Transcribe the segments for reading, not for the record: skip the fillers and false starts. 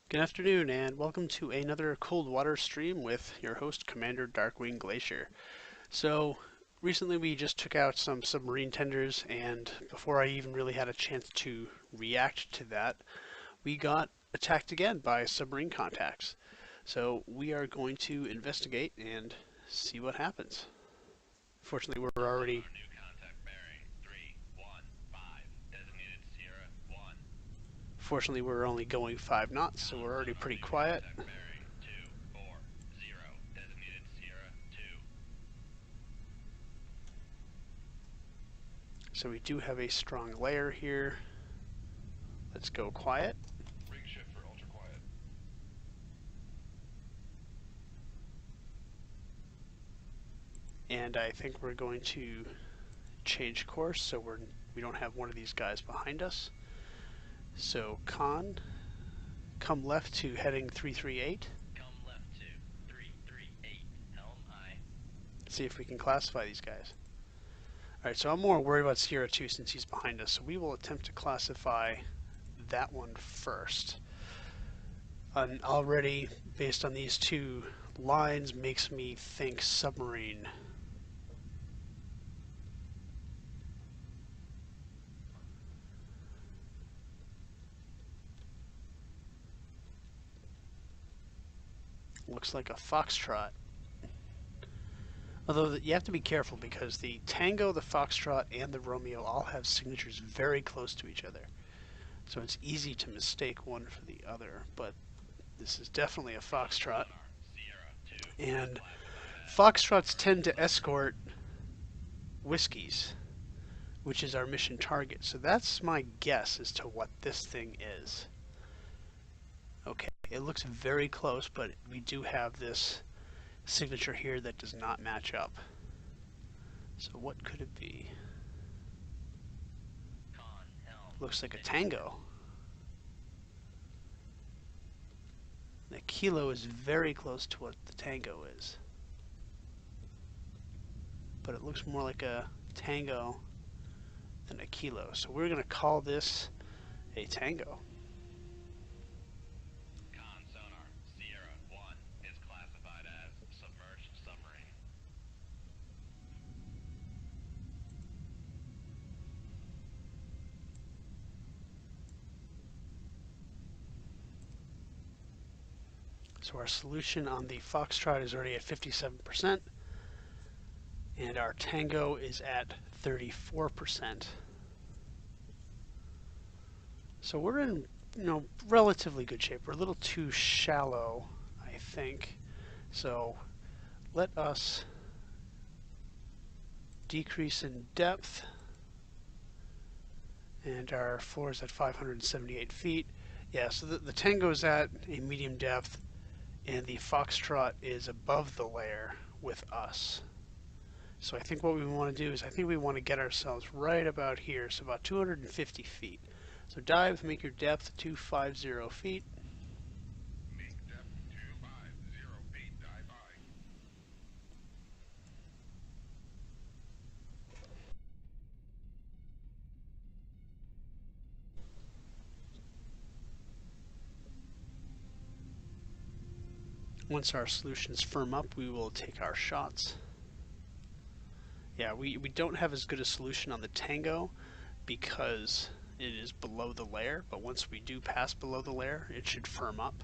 Good afternoon, and welcome to another cold water stream with your host, Commander Darkwing Glacier. So, recently we just took out some submarine tenders, and before I even really had a chance to react to that, we got attacked again by submarine contacts. So, we are going to investigate and see what happens. Fortunately, we're already. Fortunately, we're only going 5 knots, so we're already pretty quiet. So we do have a strong layer here. Let's go quiet. Rig shift for ultra quiet. And I think we're going to change course so we don't have one of these guys behind us. So Con, come left to heading 338. Come left to 338, helm I. See if we can classify these guys. Alright, so I'm more worried about Sierra 2 since he's behind us, so we will attempt to classify that one first. And already, based on these two lines, makes me think submarine. Looks like a foxtrot. Although you have to be careful because the Tango, the Foxtrot, and the Romeo all have signatures very close to each other. So it's easy to mistake one for the other, but this is definitely a Foxtrot. And Foxtrots tend to escort Whiskies, which is our mission target. So that's my guess as to what this thing is. Okay, it looks very close, but we do have this signature here that does not match up. So what could it be? Looks like a Tango. The Kilo is very close to what the Tango is. But it looks more like a Tango than a Kilo. So we're going to call this a Tango. So our solution on the Foxtrot is already at 57%, and our Tango is at 34%. So we're in, relatively good shape. We're a little too shallow, I think. So let us decrease in depth, and our floor is at 578 feet. Yeah, so the Tango is at a medium depth, and the Foxtrot is above the layer with us. So I think what we want to do is I think we want to get ourselves right about here, so about 250 feet. So dive, make your depth 250 feet. Make depth 250 feet, dive high. Once our solutions firm up, we will take our shots. Yeah, we don't have as good a solution on the Tango because it is below the layer, but once we do pass below the layer, it should firm up.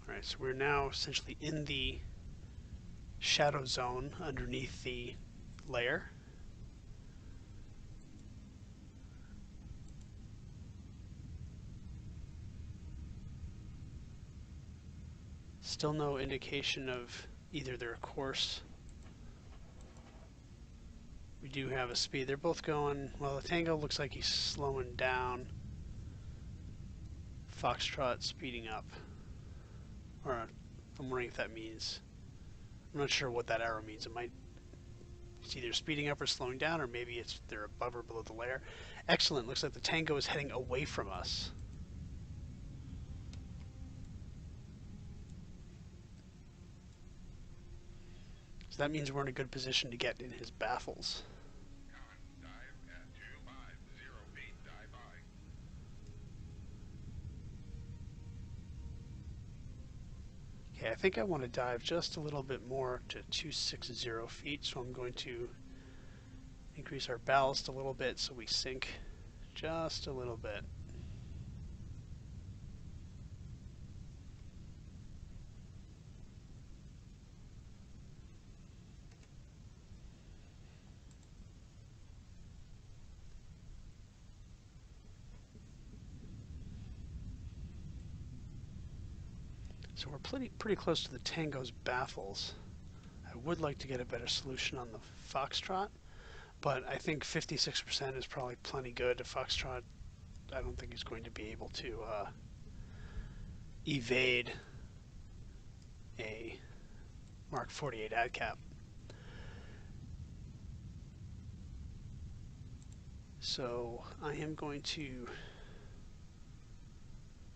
Alright, so we're now essentially in the shadow zone underneath the layer. Still no indication of either their course. We do have a speed. They're both going, well, the Tango looks like he's slowing down. Foxtrot speeding up. Or I'm wondering if that means I'm not sure what that arrow means. It's either speeding up or slowing down, or maybe they're above or below the layer. Excellent. Looks like the Tango is heading away from us. So that means we're in a good position to get in his baffles. Con, dive at 250 feet, dive by. Okay, I think I want to dive just a little bit more to 260 feet, so I'm going to increase our ballast a little bit so we sink just a little bit. So we're pretty close to the Tango's baffles. I would like to get a better solution on the Foxtrot, but I think 56% is probably plenty good. The Foxtrot, I don't think he's going to be able to evade a Mark 48 AdCap. So I am going to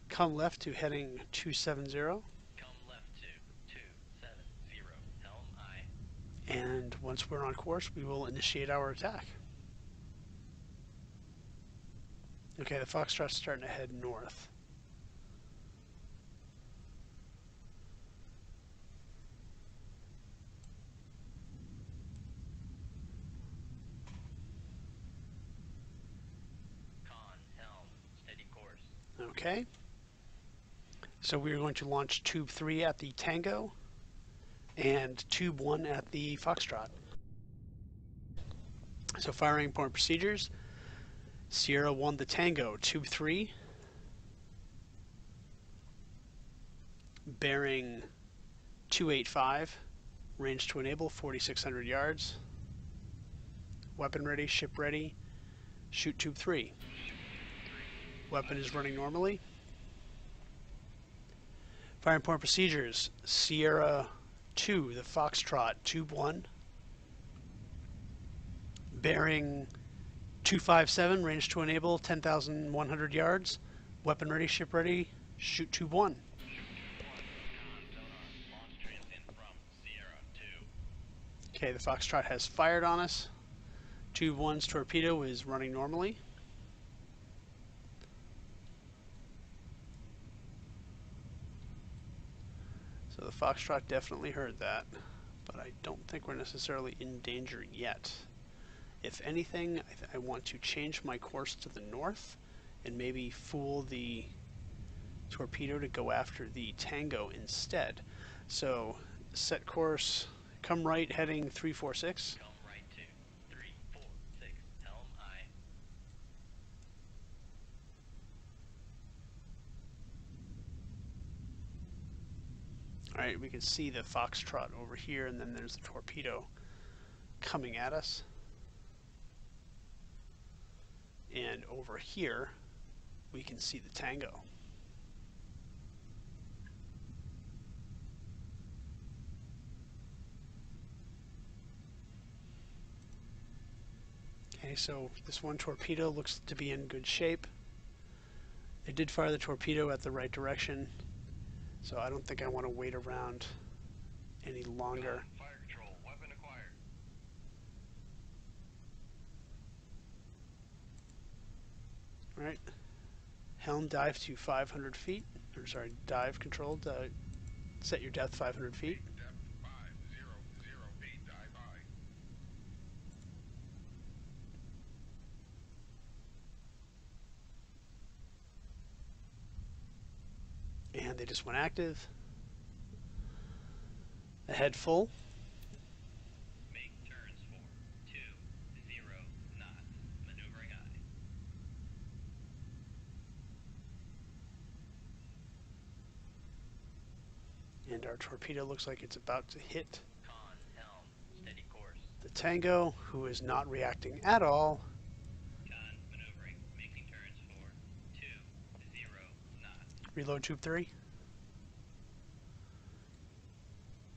come left to heading 270. Come left to 270. Helm I. And once we're on course, we will initiate our attack. Okay, the Foxtrot's starting to head north. Con, helm, steady course. Okay. So we are going to launch Tube 3 at the Tango and Tube 1 at the Foxtrot. So firing point procedures. Sierra 1 the Tango, Tube 3. Bearing 285. Range to enable 4,600 yards. Weapon ready, ship ready. Shoot Tube 3. Weapon is running normally. Firing point procedures. Sierra 2, the Foxtrot, Tube 1. Bearing 257, range to enable 10,100 yards. Weapon ready, ship ready. Shoot Tube 1. Launch transient from Sierra 2. Okay, the Foxtrot has fired on us. Tube 1's torpedo is running normally. So the Foxtrot definitely heard that, but I don't think we're necessarily in danger yet. If anything, I want to change my course to the north and maybe fool the torpedo to go after the Tango instead. So set course, come right, heading 346. Come right to 346. Helm I. Alright, we can see the Foxtrot over here, and then there's the torpedo coming at us. And over here, we can see the Tango. Okay, so this one torpedo looks to be in good shape. They did fire the torpedo at the right direction, so I don't think I want to wait around any longer. Fire control, weapon acquired. Alright, helm dive to 500 feet, or sorry, dive controlled, set your depth 500 feet. Depth 500 feet, dive by. And they just went active. Ahead full. Make turns for 20 knots. Maneuvering I. And our torpedo looks like it's about to hit Con, helm, steady course. the Tango, who is not reacting at all. Con, maneuvering. Making turns for 20 knots. Reload Tube 3.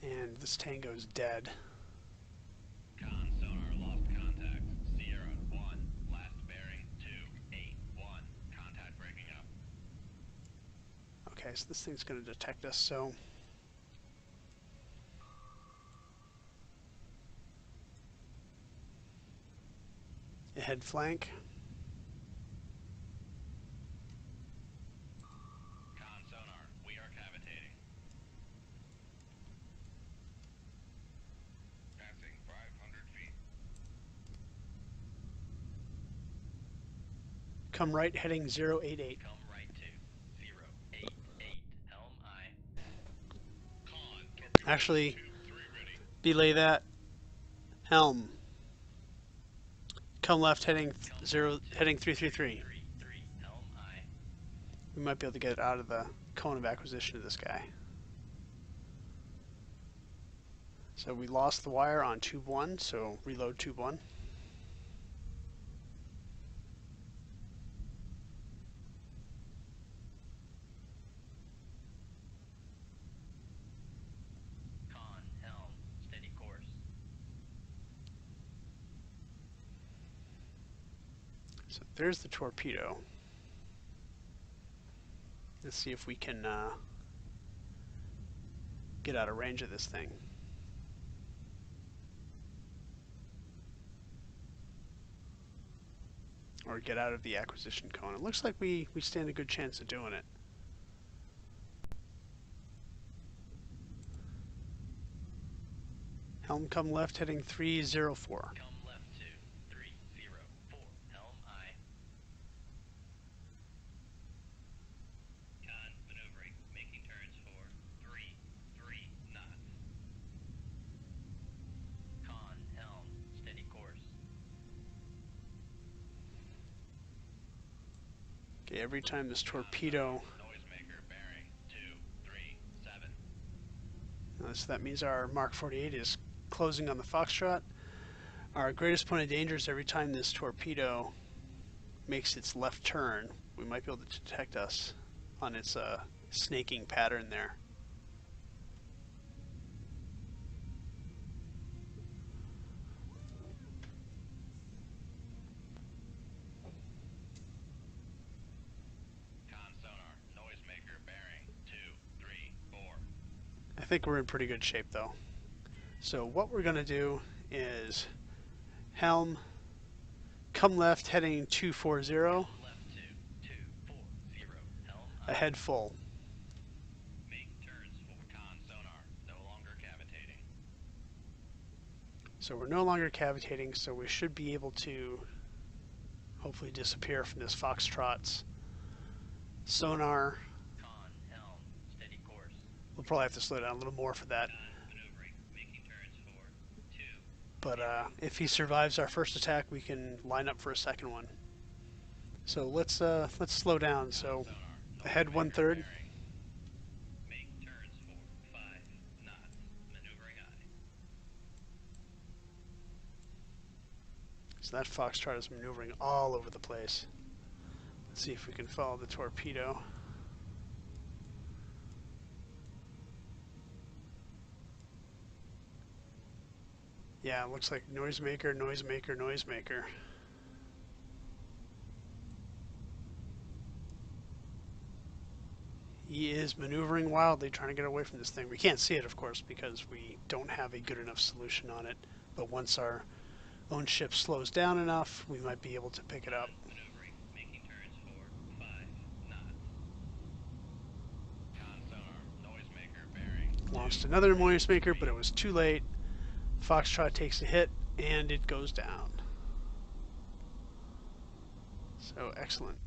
And this Tango's dead. Con sonar lost contact. Sierra 1, last bearing 281. Contact breaking up. Okay, so this thing's going to detect us, so... Ahead flank. Con sonar, we are cavitating. Passing 500 feet. Come right, heading 088. Come right to 088. Helm I. Con, torpedo Actually, 2-3 ready. belay that. Helm. Come left, heading heading 333. 333. Helm I. We might be able to get out of the cone of acquisition of this guy. So we lost the wire on tube 1, so reload tube 1. Con, helm, steady course. So there's the torpedo. Let's see if we can get out of range of this thing. Or get out of the acquisition cone. It looks like we stand a good chance of doing it. Helm come left, heading 304. Come left to 304. Helm I. Con, maneuvering, making turns for 3 knots. Con, helm, steady course. Okay, every time this torpedo... Noisemaker bearing 237. So that means our Mark 48 is closing on the Foxtrot. Our greatest point of danger is every time this torpedo makes its left turn, we might be able to detect us on its snaking pattern there. Con sonar, noisemaker bearing 234. I think we're in pretty good shape though. So what we're going to do is helm, come left, heading 240, Left to 240. Helm I. ahead full. Make turns for con sonar, no longer cavitating. So we're no longer cavitating, so we should be able to hopefully disappear from this Foxtrot's sonar. Con, helm, steady course. We'll probably have to slow down a little more for that. Con, maneuvering, making turns for 2. But if he survives our first attack, we can line up for a second one. So let's slow down. So Sonar, ahead noisemaker 1/3. bearing. Make turns for 5 knots. Maneuvering I. So that Foxtrot is maneuvering all over the place. Let's see if we can follow the torpedo. Yeah, it looks like noisemaker, noisemaker, noisemaker. He is maneuvering wildly, trying to get away from this thing. We can't see it, of course, because we don't have a good enough solution on it. But once our own ship slows down enough, we might be able to pick it up. Maneuvering, making turns for 5 knots. Con sonar, noisemaker bearing. Launched another noisemaker, but it was too late. Foxtrot takes a hit, and it goes down. So, excellent.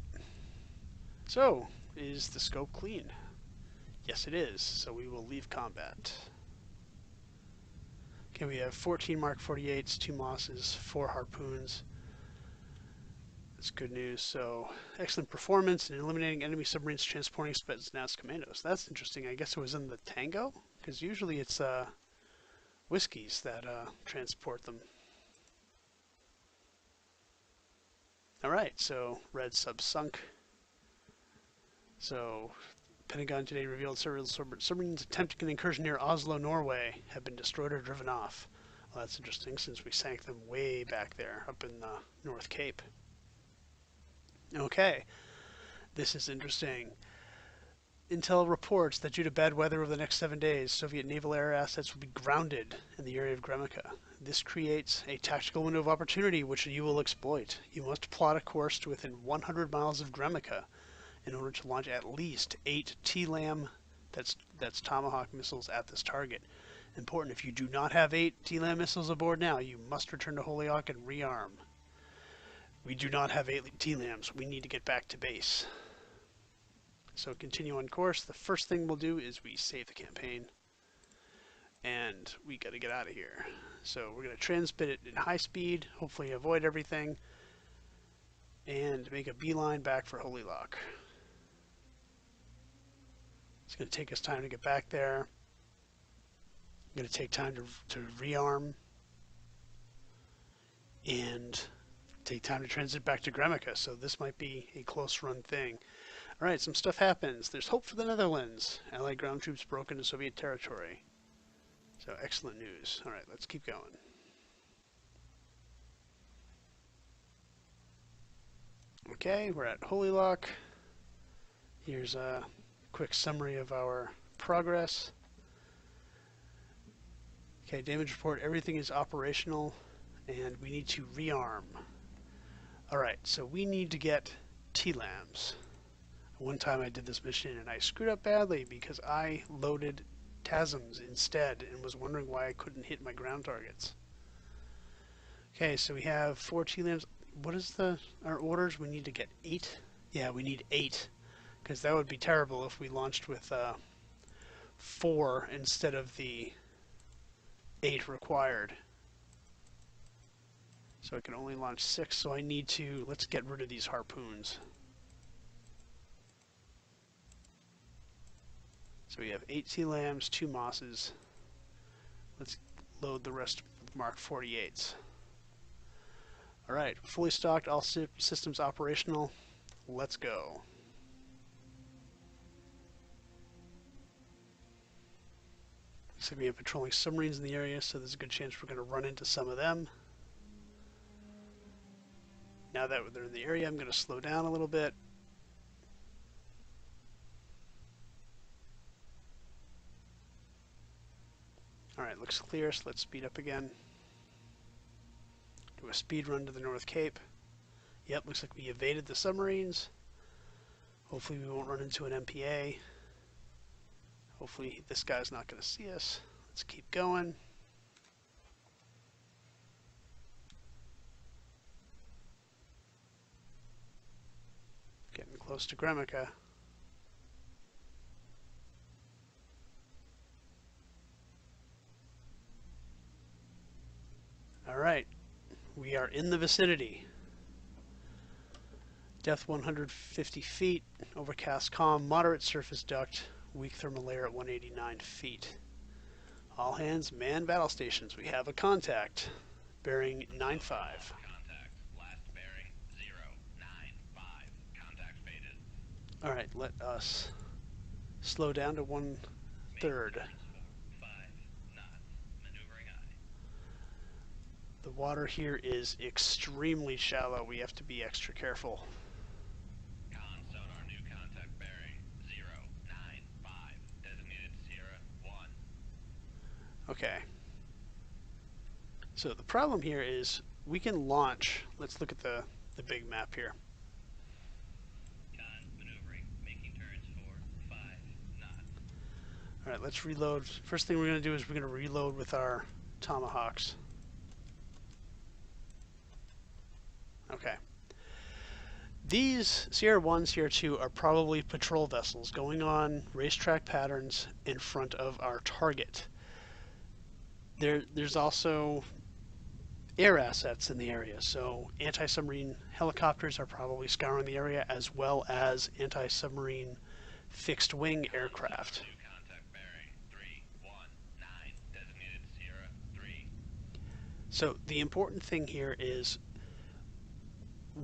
So, is the scope clean? Yes, it is. So we will leave combat. Okay, we have 14 Mark 48s, 2 Mosses, 4 Harpoons. That's good news. So, excellent performance in eliminating enemy submarines transporting Spetnaz Commandos. That's interesting. I guess it was in the Tango? Because usually it's Whiskies that transport them. Alright, so red sub sunk. So Pentagon today revealed several submarines attempting an incursion near Oslo, Norway, have been destroyed or driven off. Well, that's interesting since we sank them way back there, up in the North Cape. Okay, this is interesting. Intel reports that due to bad weather over the next 7 days, Soviet naval air assets will be grounded in the area of Gremikha. This creates a tactical window of opportunity which you will exploit. You must plot a course to within 100 miles of Gremikha in order to launch at least 8 TLAM, that's Tomahawk missiles, at this target. Important, if you do not have 8 TLAM missiles aboard now, you must return to Holyoke and rearm. We do not have 8 TLAMs. We need to get back to base. So continue on course. The first thing we'll do is we save the campaign. And we got to get out of here. So we're going to transmit it in high speed, hopefully avoid everything, and make a beeline back for Holy Lock. It's going to take us time to get back there. Going to take time to rearm. And take time to transit back to Gremikha. So this might be a close run thing. Alright, some stuff happens. There's hope for the Netherlands. Allied ground troops broke into Soviet territory. So excellent news. Alright, let's keep going. Okay, we're at Holy Lock. Here's a quick summary of our progress. Okay, damage report. Everything is operational, and we need to rearm. Alright, so we need to get TLAMs. One time I did this mission and I screwed up badly because I loaded TASMs instead and was wondering why I couldn't hit my ground targets. Okay, so we have 4 TLAMs. What is our orders? We need to get 8? Yeah, we need 8. Because that would be terrible if we launched with 4 instead of the 8 required. So I can only launch 6, so I need to, let's get rid of these harpoons. So we have 8 TLAMs, 2 Mosses. Let's load the rest of Mark 48s. Alright, fully stocked, all systems operational. Let's go. Looks like we have patrolling submarines in the area, so there's a good chance we're going to run into some of them. Now that they're in the area, I'm going to slow down a little bit. Alright, looks clear, so let's speed up again. Do a speed run to the North Cape. Yep, looks like we evaded the submarines. Hopefully we won't run into an MPA. Hopefully this guy's not going to see us. Let's keep going. Getting close to Gremikha. Alright, we are in the vicinity. Depth 150 feet, overcast calm, moderate surface duct, weak thermal layer at 189 feet. All hands, man battle stations. We have a contact, bearing 95. Contact. Last bearing 095. Contact faded. Alright, let us slow down to 1/3. 5 knots. Maneuvering I. The water here is extremely shallow. We have to be extra careful. Con sonar new contact bearing 095. Designated Sierra 1. Okay. So the problem here is we can launch. Let's look at the big map here. Con maneuvering. Making turns for 5 knots. Alright, let's reload. First thing we're going to do is we're going to reload with our Tomahawks. Okay. These Sierra 1, Sierra 2 are probably patrol vessels going on racetrack patterns in front of our target. There's also air assets in the area, so anti-submarine helicopters are probably scouring the area, as well as anti-submarine fixed-wing aircraft. New contact bearing 319. Designated Sierra 3. So the important thing here is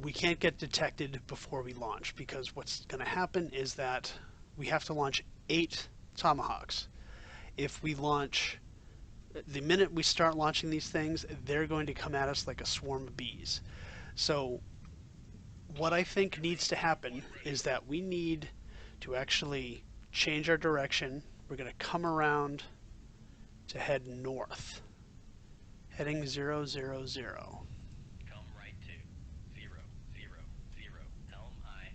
we can't get detected before we launch, because what's going to happen is that we have to launch 8 Tomahawks. If we launch, the minute we start launching these things, they're going to come at us like a swarm of bees. So what I think needs to happen is that we need to actually change our direction. We're going to come around to head north, heading 000. Come right to 000. Helm aye.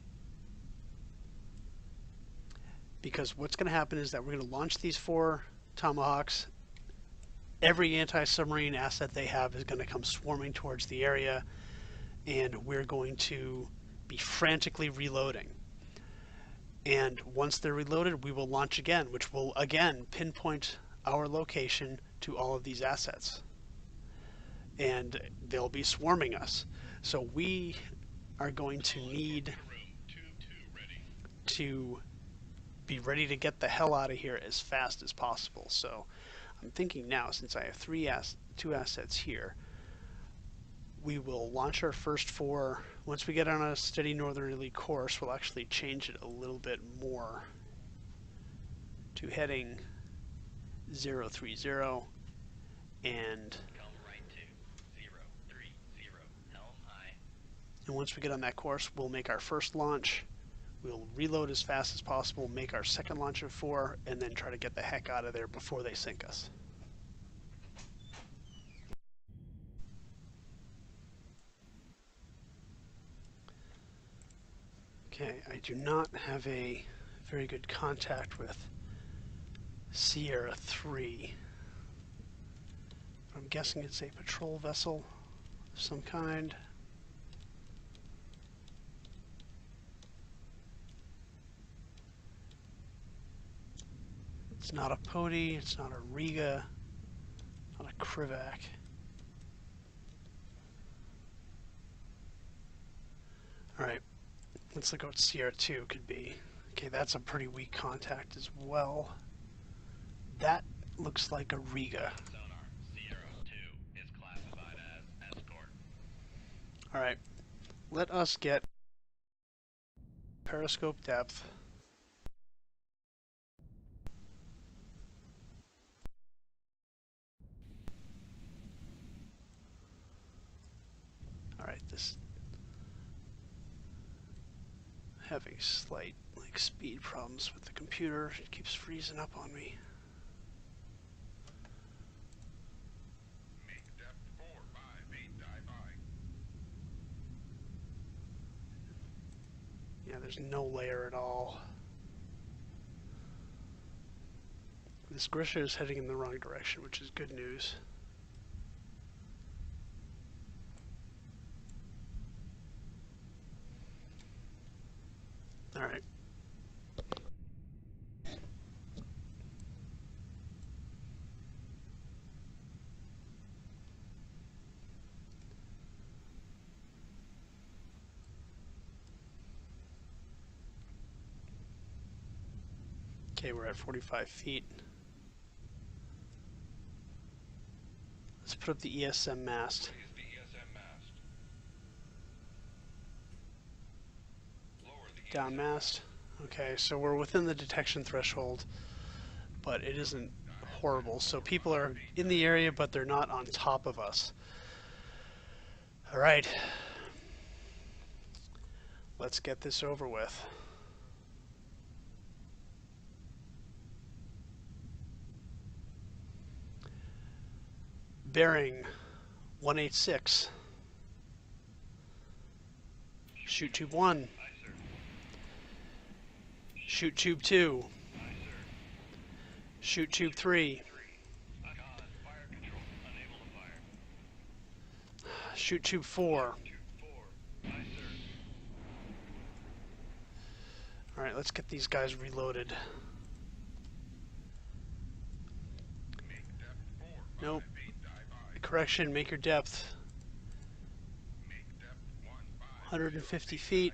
Because what's going to happen is that we're going to launch these 4 Tomahawks. Every anti-submarine asset they have is going to come swarming towards the area, and we're going to be frantically reloading. And once they're reloaded, we will launch again, which will again pinpoint our location to all of these assets. And they'll be swarming us. So we are going to need to be ready to get the hell out of here as fast as possible. So I'm thinking now, since I have 2 assets here, we will launch our first 4. Once we get on a steady northerly course, we'll actually change it a little bit more to heading 030, and Come right to 030. Helm aye. and once we get on that course, we'll make our first launch. We'll reload as fast as possible, make our second launch of 4, and then try to get the heck out of there before they sink us. Okay, I do not have a very good contact with Sierra 3. I'm guessing it's a patrol vessel of some kind. It's not a Poti, it's not a Riga, not a Krivak. Alright, let's look at what Sierra 2 could be. Okay, that's a pretty weak contact as well. That looks like a Riga. Sonar Sierra 2 is classified as escort. Alright, let us get periscope depth. Alright, this having slight speed problems with the computer. It keeps freezing up on me. Make depth 458, dive by. Yeah, there's no layer at all. This Grisha is heading in the wrong direction, which is good news. Alright. Okay, we're at 45 feet. Let's put up the ESM mast. Raise the ESM mast. Lower the Down ESM mast. Okay, so we're within the detection threshold, but it isn't horrible. So people are in the area, but they're not on top of us. Alright. Let's get this over with. Bearing 186. Shoot tube 1. Aye, sir. Shoot tube 2. Aye, sir. Shoot tube 3. God, fire control. Unable to fire. Shoot tube 4. Tube 4. Aye, sir. Alright, let's get these guys reloaded. Make depth 458, Nope. dive by. Correction, make your depth Make depth 150 feet.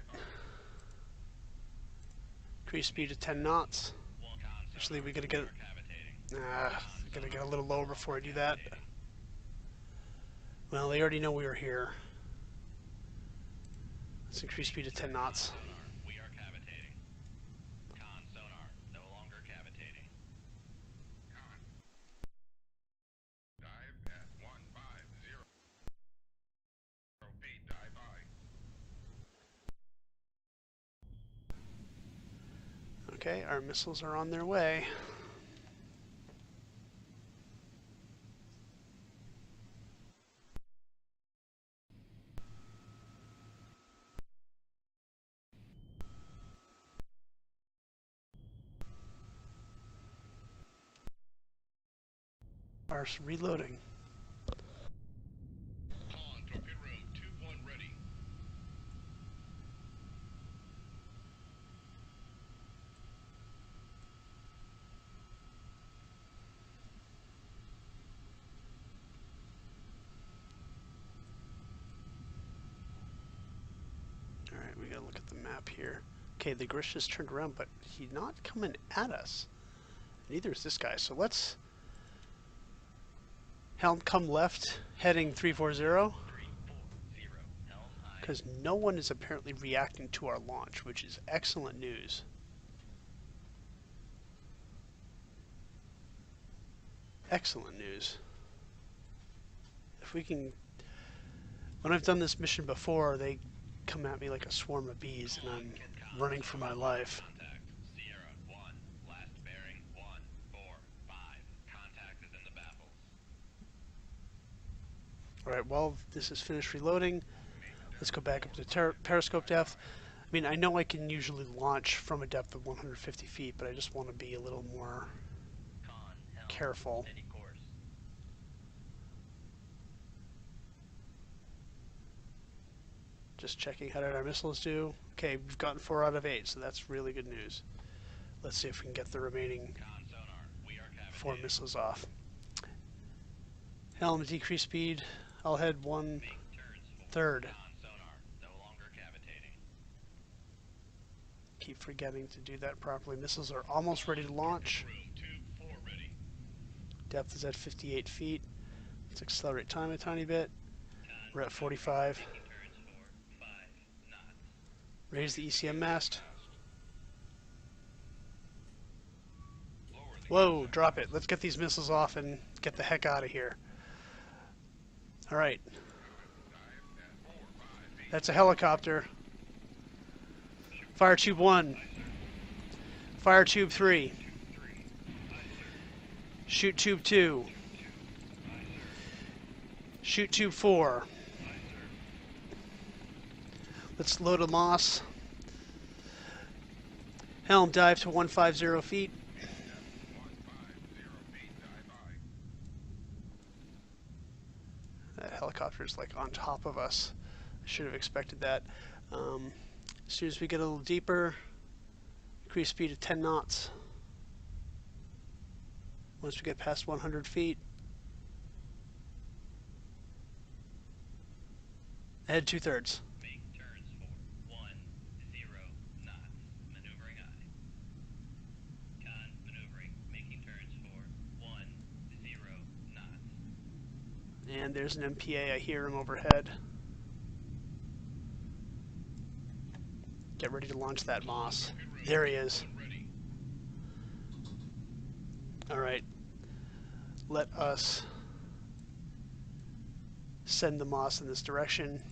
Increase speed to 10 knots. Actually, we gotta get gotta get a little lower before I do that. Well, they already know we were here. Let's increase speed to 10 knots. We are cavitating. Con sonar Okay, our missiles are on their way. Are reloading. Con, torpedo room 2-1 ready. Alright, we gotta look at the map here. Okay, the Grisha's turned around, but he's not coming at us. Neither is this guy, so let's... Helm, come left, heading 340. 340, helm high. Because no one is apparently reacting to our launch, which is excellent news. Excellent news. If we can... When I've done this mission before, they come at me like a swarm of bees, and I'm running for my life. Contact, Sierra 1, last bearing 145. Contact is in the baffles. Alright, while this is finished reloading, let's go back up to periscope depth. I mean, I know I can usually launch from a depth of 150 feet, but I just want to be a little more Con, helm, careful. steady course. Just checking how did our missiles do. Okay, we've gotten 4 out of 8, so that's really good news. Let's see if we can get the remaining Con sonar, we are 4 cavitating. missiles off. Helm, decrease speed. I'll head 1/3. Make turns for con sonar, no longer cavitating. Keep forgetting to do that properly. Missiles are almost ready to launch. Room 2-4 ready. Depth is at 58 feet. Let's accelerate time a tiny bit. Con, We're at 45. making turns for 5 knots. Raise the ECM mast. Lower the Whoa, drop it. Let's get these missiles off and get the heck out of here. Alright, dive at 4-5 feet. that's a helicopter. Fire tube 1. Fire tube 3. Shoot tube 2. Shoot tube 4. Let's load a Moss. Helm, dive to 150 feet. 150 feet, dive by. That helicopter is like on top of us. I should have expected that. As soon as we get a little deeper, increase speed to 10 knots. Once we get past 100 feet, head 2/3. Make turns for 10 knots. Maneuvering I. Con, maneuvering. Making turns for 10 knots. And there's an MPA. I hear him overhead. Get ready to launch that Moss. There he is. Ready. Alright. Let us send the Moss in this direction.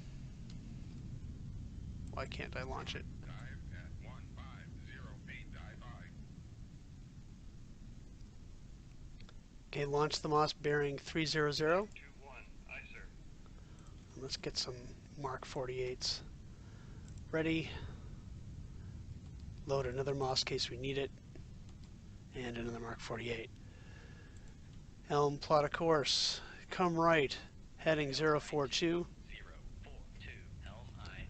Why can't I launch it? Dive at 150 feet, dive by. Okay, launch the Moss bearing 300. 2-1, aye sir. Let's get some Mark 48s. Ready. Load another Moss in case we need it. And another Mark 48. Helm, plot a course. Come right. Heading 042. 042, helm high.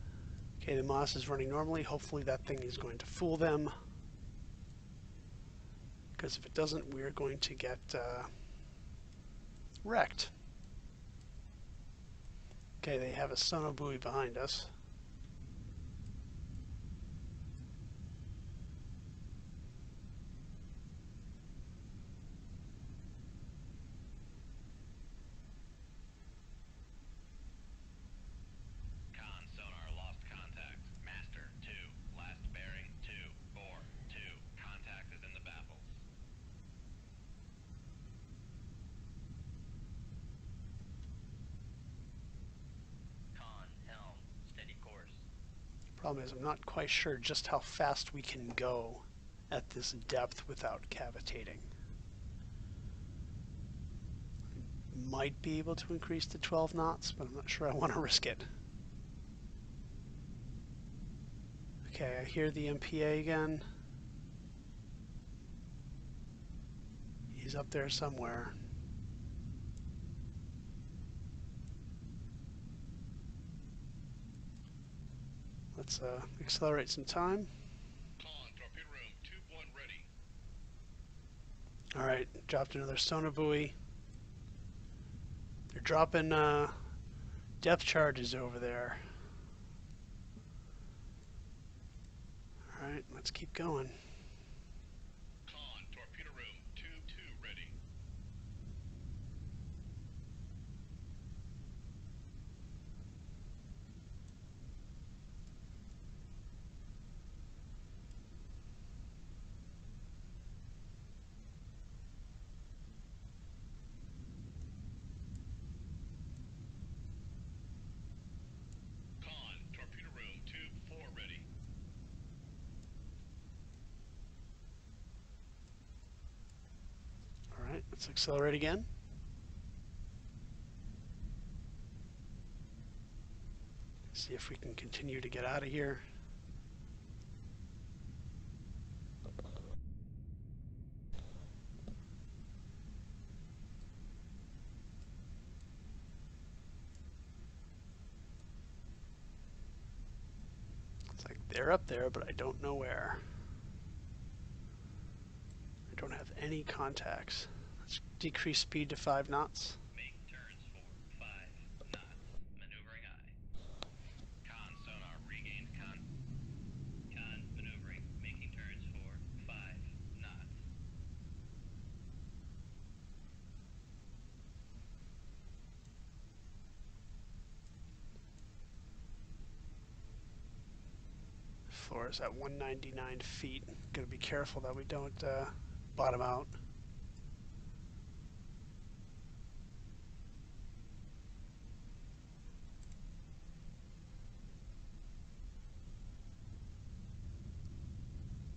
Okay, the Moss is running normally. Hopefully that thing is going to fool them. Because if it doesn't, we're going to get wrecked. Okay, they have a sono buoy behind us. Con sonar lost contact. Master 2, last bearing 242. Contact is in the baffles. Con, helm, steady course. Problem is, I'm not quite sure just how fast we can go at this depth without cavitating. Might be able to increase to 12 knots, but I'm not sure I want to risk it. Okay, I hear the MPA again. He's up there somewhere. Let's accelerate some time. Con, torpedo room, tube 1 ready. Alright, dropped another sonar buoy. They're dropping depth charges over there. Alright, let's keep going. Con, torpedo room, tube 2 ready. Con, torpedo room, tube 4 ready. Alright, let's accelerate again. See if we can continue to get out of here. It's like they're up there, but I don't know where. I don't have any contacts. Let's decrease speed to 5 knots. Make turns for 5 knots. Maneuvering I. Con sonar regained con. Con maneuvering. Making turns for 5 knots. Floor is at 199 feet. Gotta be careful that we don't bottom out.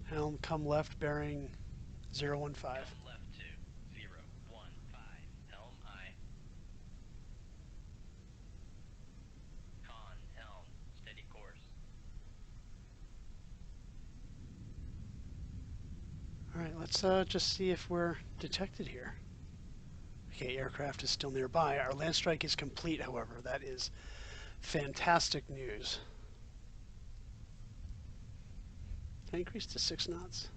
Helm, come left, bearing 015. Come left to 015. Helm I. Con helm. Steady course. Alright, let's just see if we're detected here. Okay, aircraft is still nearby. Our land strike is complete, however. That is fantastic news. Can I increase to 6 knots?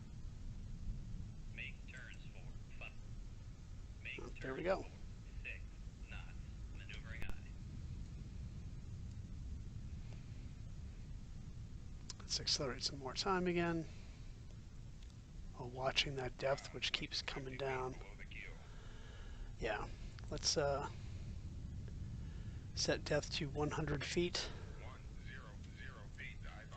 Make turns for 5. Make Oh, turns there we go. for 6 knots. Maneuvering I. Let's accelerate some more time again. While watching that depth, which keeps coming down. Below the keel. Yeah, let's set depth to 100 feet. 100 feet, dive by.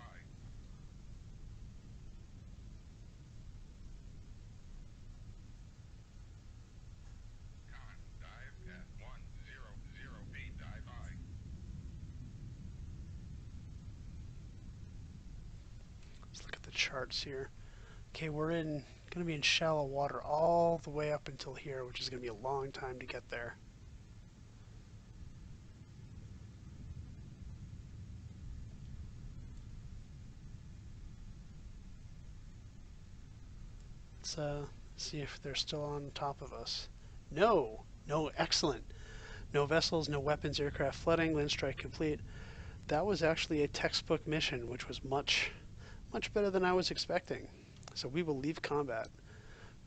Con, dive at 100 feet, dive by. Let's look at the charts here. Okay, we're going to be in shallow water all the way up until here, which is going to be a long time to get there. Let's see if they're still on top of us. No, excellent. No vessels, no weapons, aircraft flooding, land strike complete. That was actually a textbook mission, which was much better than I was expecting. So we will leave combat.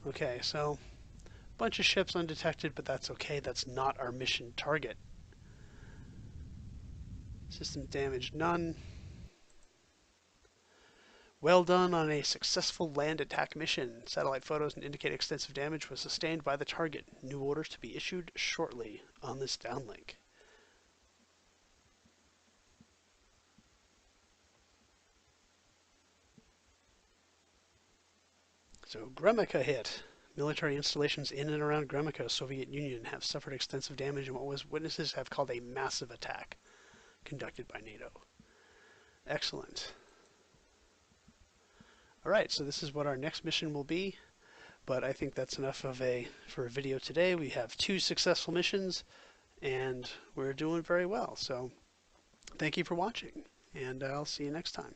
Okay, so a bunch of ships undetected, but that's okay. That's not our mission target. System damage none. Well done on a successful land attack mission. Satellite photos indicate extensive damage was sustained by the target. New orders to be issued shortly on this downlink. So Gremikha hit. Military installations in and around Gremikha, Soviet Union, have suffered extensive damage in what witnesses have called a massive attack conducted by NATO. Excellent. Alright, so this is what our next mission will be, but I think that's enough for a video today. We have 2 successful missions, and we're doing very well. So thank you for watching, and I'll see you next time.